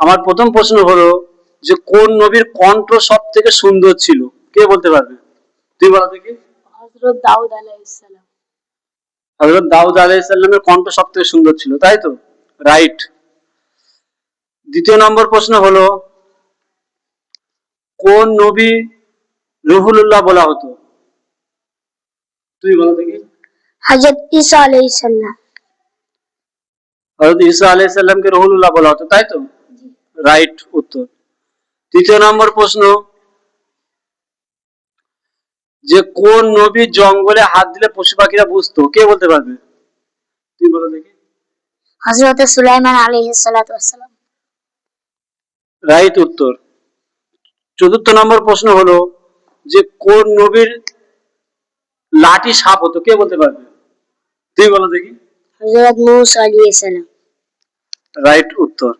আমার প্রথম প্রশ্ন হলো যে কোন নবীর কণ্ঠ সব থেকে সুন্দর ছিল? কে বলতে পারবে? তুই বলো দেখি। হযরত দাউদ আলাইহিস সালাম। হযরত দাউদ আলাইহিস সালামের কণ্ঠ সব থেকে সুন্দর ছিল, তাই তো? রাইট। দ্বিতীয় নম্বর প্রশ্ন হলো কোন নবী রুহুল্লাহ বলা হতো? তুই বলো দেখি। হযরত ঈসা আলাইহিস সালাম। হযরত ঈসা আলাইহিস সালামকে রুহুল্লাহ বলা হতো, তাই তো? রাইট উত্তর। তৃতীয় নম্বর প্রশ্ন যে কোন নবী জঙ্গলে হাত দিলে পশু পাখিরা বুঝতো? কে বলতে পারবে? তুই বলো দেখি। হযরত সুলাইমান আলাইহিস সালাতু ওয়াস সালাম। রাইট উত্তর। চতুর্থ নম্বর প্রশ্ন হলো যে কোন নবীর লাঠি সাপ হতো? কে বলতে পারবে? তুই বলো দেখি। হযরত মূসা আলাইহিস সালাম। রাইট উত্তর।